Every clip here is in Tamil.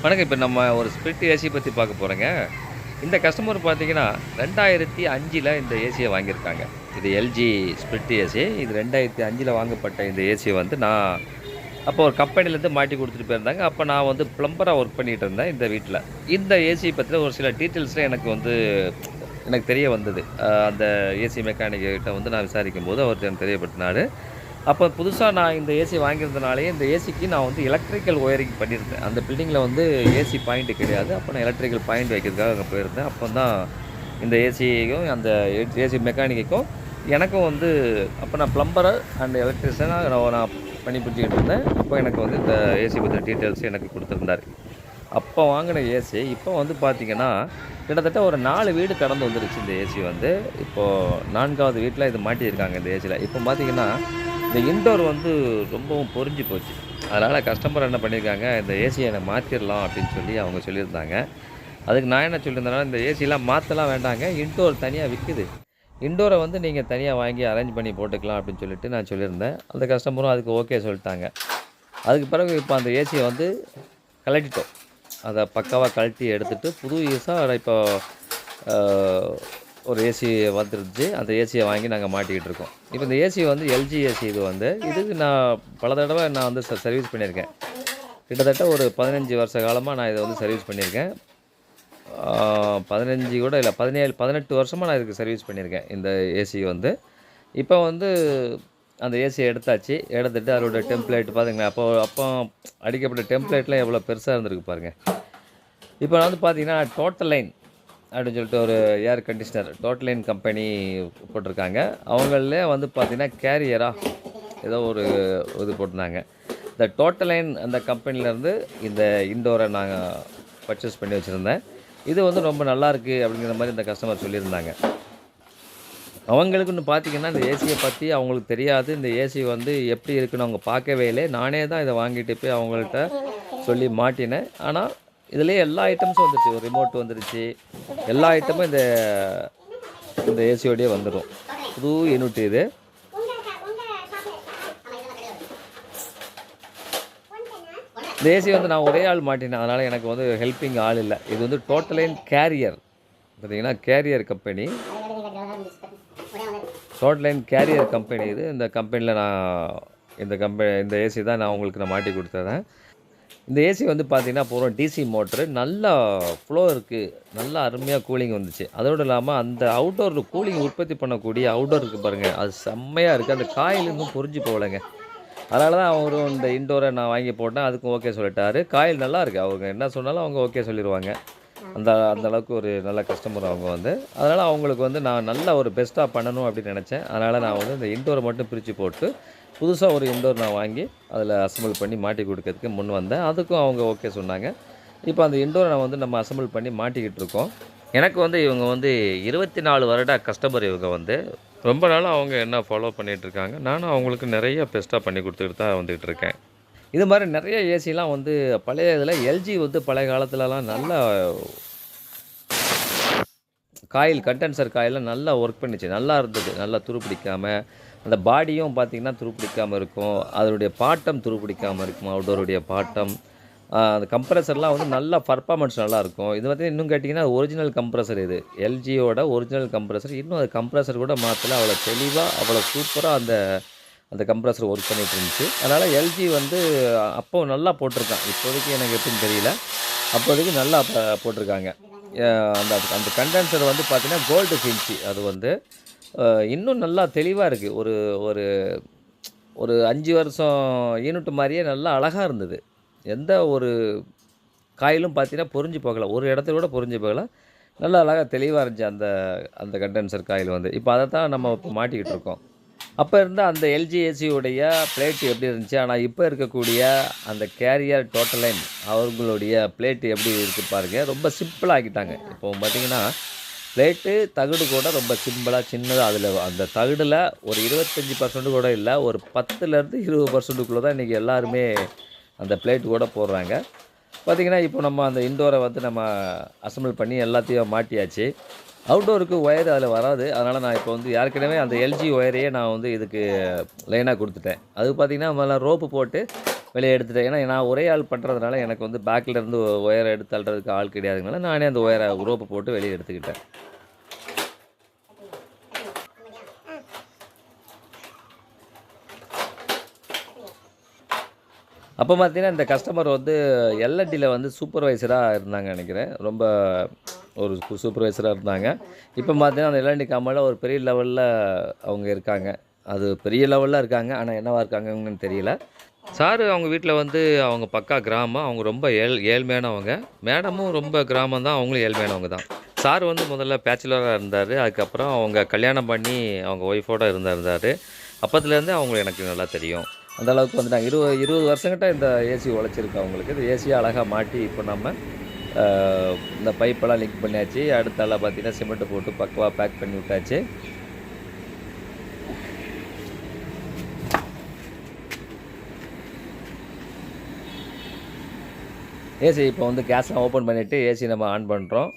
வணக்கம். இப்ப நம்ம ஒரு ஸ்பிளிட் ஏசி பத்தி பார்க்க போறோங்க. இந்த கஸ்டமர் பார்த்தீங்கன்னா, 2005ல இந்த ஏசிய வாங்கியிருக்காங்க. இது எல்ஜி ஸ்பிளிட் ஏசி. இது 2005ல வாங்கப்பட்ட இந்த ஏசிய வந்து நான் அப்போ ஒரு கம்பெனிலேருந்து மாட்டி குடுத்துட்டு போயிருந்தாங்க. அப்ப நான் வந்து பிளம்பரா ஒர்க் பண்ணிட்டு இருந்தேன் இந்த வீட்ல. இந்த ஏசி பத்தின ஒரு சில டீட்டெயில்ஸ்லாம் எனக்கு தெரிய வந்தது. அந்த ஏசி மெக்கானிக் கிட்ட வந்து நான் விசாரிக்கும்போது அவர் எனக்கு தெரியப்படுத்தினாரு. அப்போ புதுசா நான் இந்த ஏசி வாங்கியிருந்தனாலேயே, இந்த ஏசிக்கு நான் வந்து எலக்ட்ரிக்கல் ஒயரிங் பண்ணியிருந்தேன். அந்த பில்டிங்கில வந்து ஏசி பாயிண்ட் கிடையாது. அப்போ நான் எலக்ட்ரிக்கல் பாயிண்ட் வைக்கிறதுக்காக அங்க போயிருந்தேன். அப்போ தான் இந்த ஏசியையும், அந்த ஏசி மெக்கானிக்குக்கும் எனக்கும் வந்து அப்போ நான் பிளம்பர் அண்ட் எலக்ட்ரிஷியனா நான் பணிபுரிஞ்சுக்கிட்டு இருந்தேன். அப்போ எனக்கு வந்து இந்த ஏசி பத்தின டீட்டெயில்ஸ் எனக்கு குடுத்திருந்தாரு. அப்போ வாங்கின ஏசி, இப்போ வந்து பார்த்தீங்கன்னா, கிட்டத்தட்ட ஒரு 4 வீடு கடந்து வந்துருச்சு இந்த ஏசி வந்து. இப்போ 4வது வீட்ல இது மாட்டியிருக்காங்க இந்த ஏசில. இப்போ பார்த்தீங்கன்னா, இந்த இன்டோர் வந்து ரொம்பவும் பொரிஞ்சு போச்சு. அதனால கஸ்டமர் என்ன பண்ணியிருக்காங்க, இந்த ஏசிய எனக்கு மாத்திரலாம் அப்படின்னு சொல்லி அவங்க சொல்லியிருந்தாங்க. அதுக்கு நான் என்ன சொல்லியிருந்தேன்னா, இந்த ஏசிலாம் மாத்தலாம் வேண்டாங்க. இன்டோர் தனியா விக்குது. இன்டோர வந்து நீங்க தனியா வாங்கி அரேஞ்ச் பண்ணி போட்டுக்கலாம் அப்படின்னு சொல்லிட்டு நான் சொல்லியிருந்தேன். அந்த கஸ்டமரும் அதுக்கு ஓகே சொல்ட்டாங்க. அதுக்கு பிறகு இப்போ அந்த ஏசிய வந்து கழட்டிட்டோம். அத பக்காவா கழட்டி எடுத்துட்டு, புது ஈஸா இப்போ அ ஒரு ஏசி வந்துருந்துச்சு. அந்த ஏசிய வாங்கி நாங்க மாட்டிக்கிட்டு இருக்கோம். இப்ப இந்த ஏசி வந்து எல்ஜி ஏசி இது வந்து. இதுக்கு நான் பல தடவ நான் வந்து சர்வீஸ் பண்ணியிருக்கேன். கிட்டத்தட்ட ஒரு 15 வருஷ காலமா நான் இத வந்து சர்வீஸ் பண்ணியிருக்கேன். 15 கூட இல்ல 17, 18 வருஷமா நான் இதுக்கு சர்வீஸ் பண்ணியிருக்கேன். இந்த ஏசி வந்து. இப்ப வந்து அந்த ஏசிய எடுத்தாச்சு. எடுத்துட்டு அதோட டெம்ப்ளேட் பாருங்களேன். அப்போ அப்போ அடிக்கப்பட்ட டெம்ப்ளேட்லாம் எவ்வளோ பெருசா இருந்திருக்கு பாருங்க. இப்போ வந்து பார்த்தீங்கன்னா, டோட்டல் லைன் அப்படின்னு சொல்லிட்டு ஒரு air conditioner total line company போட்டிருக்காங்க. அவங்களே வந்து பார்த்தீங்கன்னா, கேரியரா ஏதோ ஒரு இது போட்டிருந்தாங்க. இந்த டோட்டல் லைன் அந்த கம்பெனிலேருந்து இந்த இன்டோரை நாங்க பர்ச்சேஸ் பண்ணி வச்சுருந்தேன். இது வந்து ரொம்ப நல்லாயிருக்கு அப்படிங்கிற மாரி இந்த கஸ்டமர் சொல்லியிருந்தாங்க. அவங்களுக்குன்னு பார்த்தீங்கன்னா, இந்த ஏசிய பத்தி அவங்களுக்கு தெரியாது. இந்த ஏசி வந்து எப்படி இருக்குன்னு அவங்க பார்க்கவே இல்ல. நானே தான் இத வாங்கிட்டு போய் அவங்கள்ட்ட சொல்லி மாட்டினேன். ஆனா, இதிலேயே எல்லா ஐட்டம்ஸும் வந்துருச்சு. ஒரு ரிமோட் வந்துருச்சு. எல்லா ஐட்டமும் இந்த இந்த ஏசியோடயே வந்துரும். புது யூனிட் இது. இந்த ஏசி வந்து நான் ஒரே ஆள் மாட்டினேன். அதனால எனக்கு வந்து ஹெல்பிங் ஆள் இல்ல. இது வந்து டோட்டல் லைன் கேரியர். பார்த்தீங்கன்னா, carrier company. Total line carrier company இது. இந்த கம்பெனில நான் இந்த ஏசி தான் நான் உங்களுக்கு மாட்டி குடுத்தேன். இந்த ஏசி வந்து பார்த்தீங்கன்னா, பூரா டிசி மோட்டரு. நல்லா ஃப்ளோ இருக்கு. நல்லா அருமையா கூலிங் வந்துச்சு. அதோடு இல்லாம அந்த அவுட்டோர் கூலிங் உற்பத்தி பண்ணக்கூடிய அவுட்டோர் இருக்கு பாருங்க. அது செம்மையா இருக்கு. அந்த காயில் இன்னும் பொரிஞ்சு போகலங்க. அதனால தான் அவரும் இந்த இன்டோர நான் வாங்கி போட்டேன். அதுக்கும் ஓகே சொல்லிட்டாரு. காயில் நல்லா இருக்கு. அவங்க என்ன சொன்னாலும் அவங்க ஓகே சொல்லிருவாங்க. அந்த அந்த அளவுக்கு ஒரு நல்ல கஸ்டமர் அவங்க வந்து. அதனால அவங்களுக்கு வந்து நான் நல்ல ஒரு பெஸ்ட்டா பண்ணணும் அப்படின்னு நெனச்சேன். அதனால நான் வந்து இந்த இன்டோர மட்டும் பிரிச்சு போட்டு, புதுசா ஒரு இன்டோர் நான் வாங்கி, அதில அசெம்பிள் பண்ணி மாட்டி குடுக்கறதுக்கு முன் வந்தேன். அதுக்கும் அவங்க ஓகே சொன்னாங்க. இப்ப அந்த இன்டோர நம்ம அசெம்பிள் பண்ணி மாட்டிக்கிட்டு இருக்கோம். எனக்கு வந்து இவங்க வந்து 24 வருட கஸ்டமர் இவங்க வந்து. ரொம்ப நாளா அவங்க என்ன ஃபாலோ பண்ணிட்டு இருக்காங்க. நானும் அவங்களுக்கு நெறைய பெஸ்ட்டா பண்ணி குடுத்துட்டு தான் வந்துட்டு இருக்கேன். இது மாரி நெறைய ஏசிலாம் வந்து பழைய இதில எல்ஜி வந்து பழைய காலத்துலலாம் நல்லா காயில் கண்டென்சர் காயில்லாம் நல்லா ஒர்க் பண்ணுச்சு. நல்லா இருந்தது. நல்லா துருப்பிடிக்காம, அந்த பாடியும் பார்த்தீங்கன்னா, துருப்பிடிக்காம இருக்கும். அதனுடைய பாட்டம் துருப்பிடிக்காம இருக்கும். அவுட்டோருடைய பாட்டம். அந்த கம்ப்ரசர்லாம் வந்து நல்லா பெர்ஃபார்மன்ஸ் நல்லாயிருக்கும். இது வந்து இன்னும் கேட்டிங்கன்னா, ஒரிஜினல் கம்ப்ரசர் இது. எல்ஜியோட ஒரிஜினல் கம்ப்ரசர். இன்னும் அது கம்ப்ரசர் கூட மாத்தல. அவ்வளோ தெளிவா, அவ்வளோ சூப்பரா அந்த அந்த கம்ப்ரசர் ஒர்க் பண்ணிட்டு இருந்துச்சு. அதனால எல்ஜி வந்து அப்போ நல்லா போட்டிருக்கான். இப்போதைக்கு எனக்கு எப்படின்னு தெரியல. அப்போதைக்கு நல்லா போட்டிருக்காங்க. அந்த அந்த கண்டென்சர் வந்து பார்த்தீங்கன்னா, கோல்டு ஃபினிஷ் அது வந்து. இன்னும் நல்லா தெளிவா இருக்கு. ஒரு ஒரு ஒரு 5 வருஷம் யூனிட் மாரியே நல்லா அழகா இருந்தது. எந்த ஒரு காயிலும் பார்த்தீங்கன்னா, பொரிஞ்சு போகல. ஒரு இடத்துல கூட பொரிஞ்சு போகல. நல்லா அழகா தெளிவா இருந்துச்சு அந்த அந்த கண்டென்சர் காயில் வந்து. இப்ப அத தான் நம்ம இப்ப மாட்டிக்கிட்டு இருக்கோம். அப்ப இருந்த அந்த எல்ஜி ஏசியுடைய பிளேட் எப்படி இருந்துச்சு, ஆனா இப்ப இருக்கக்கூடிய அந்த கேரியர் டோட்டல் லைன் அவங்களுடைய பிளேட் எப்படி இருக்கு பாருங்க. ரொம்ப சிம்பிளா ஆக்கிட்டாங்க. இப்போ பார்த்தீங்கன்னா, பிளேட்டு, தகடு கூட ரொம்ப சிம்பிளா சின்னதா அதில அந்த தகடுல ஒரு 25% கூட இல்ல. ஒரு 10லருந்து 20%க்குள்ள தான் இன்னைக்கு எல்லாருமே அந்த பிளேட் கூட போடுறாங்க. பார்த்தீங்கன்னா, இப்போ நம்ம அந்த இன்டோர வந்து அசெம்பிள் பண்ணி எல்லாத்தையும் மாட்டியாச்சு. அவுட்டோருக்கு ஒயர் அதில வராது. அதனால நான் இப்போ வந்து ஏற்கனவே அந்த எல்ஜி ஒயரையே நான் வந்து இதுக்கு லைனா குடுத்துட்டேன். அது பார்த்தீங்கன்னா, முதல்ல ரோப்பு போட்டு வெளியே எடுத்துட்டேன். ஏன்னா நான் ஒரே ஆள் பண்ணுறதுனால எனக்கு வந்து பேக்கில் இருந்து ஒயரை எடுத்து தள்ளுறதுக்கு ஆள் கிடையாதுனால நானே அந்த ஒயரை ரோப்பை போட்டு வெளியே எடுத்துக்கிட்டேன். அப்போ பார்த்தீங்கன்னா இந்த கஸ்டமர் வந்து எல்என்டியில் வந்து சூப்பர்வைசராக இருந்தாங்க நினைக்கிறேன். ரொம்ப ஒரு சூப்பர்வைசராக இருந்தாங்க. இப்போ பார்த்தீங்கன்னா அந்த எல்என்டி கம்பெனியில் ஒரு பெரிய லெவலில் அவங்க இருக்காங்க. அது பெரிய லெவலில் இருக்காங்க. ஆனால் என்னவா இருக்காங்கன்னு தெரியல. சாரு அவங்க வீட்டில் வந்து அவங்க பக்கா கிராமம். அவங்க ரொம்ப ஏழ்மையானவங்க. மேடமும் ரொம்ப கிராமம் தான். அவங்களும் ஏழ்மையானவங்க தான். சார் வந்து முதல்ல பேச்சுலராக இருந்தார். அதுக்கப்புறம் அவங்க கல்யாணம் பண்ணி அவங்க ஒய்ஃபோடு இருந்தார். அப்போத்துலேருந்து அவங்கள எனக்கு நல்லா தெரியும். அந்த அளவுக்கு வந்துட்டாங்க. 20 வருஷங்கிட்ட இந்த ஏசி உழைச்சிருக்கு அவங்களுக்கு. இந்த ஏசியை அழகாக மாட்டி இப்போ நம்ம இந்த பைப்பெல்லாம் லிங்க் பண்ணியாச்சு. அடுத்தால பார்த்தீங்கன்னா சிமெண்ட்டு போட்டு பக்கவாக பேக் பண்ணி விட்டாச்சு. ஏசி இப்போ வந்து கேஸ்லாம் ஓப்பன் பண்ணிவிட்டு ஏசி நம்ம ஆன் பண்ணுறோம்.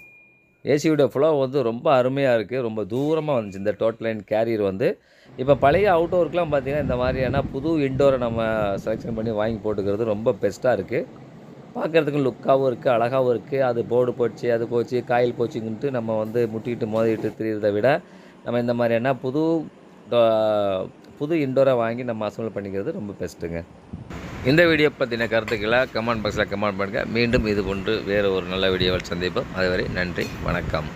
ஏசியோட ஃப்ளோ வந்து ரொம்ப அருமையாக இருக்குது. ரொம்ப தூரமாக வந்துச்சு இந்த டோட்டல் லைன் கேரியர் வந்து. இப்போ பழைய அவுட்டோருக்குலாம் பார்த்தீங்கன்னா இந்த மாதிரியான புது இன்டோரை நம்ம செலெக்ஷன் பண்ணி வாங்கி போட்டுக்கிறது ரொம்ப பெஸ்ட்டாக இருக்குது. பார்க்குறதுக்கு லுக்காகவும் இருக்குது, அழகாகவும் இருக்குது. அது போர்டு போச்சு, அது போச்சு, காயில் போச்சுங்கன்ட்டு நம்ம வந்து முட்டிக்கிட்டு மோதிக்கிட்டு திரியிறத விட நம்ம இந்த மாதிரியான புது இன்டோரை வாங்கி நம்ம அசம்பிள் பண்ணிக்கிறது ரொம்ப பெஸ்ட்டுங்க. இந்த வீடியோ பற்றின கருத்துக்களை கமெண்ட் பாக்ஸில் கமெண்ட் பண்ணுங்கள். மீண்டும் இது போன்று வேறு ஒரு நல்ல வீடியோவில் சந்திப்போம். அதுவரை நன்றி, வணக்கம்.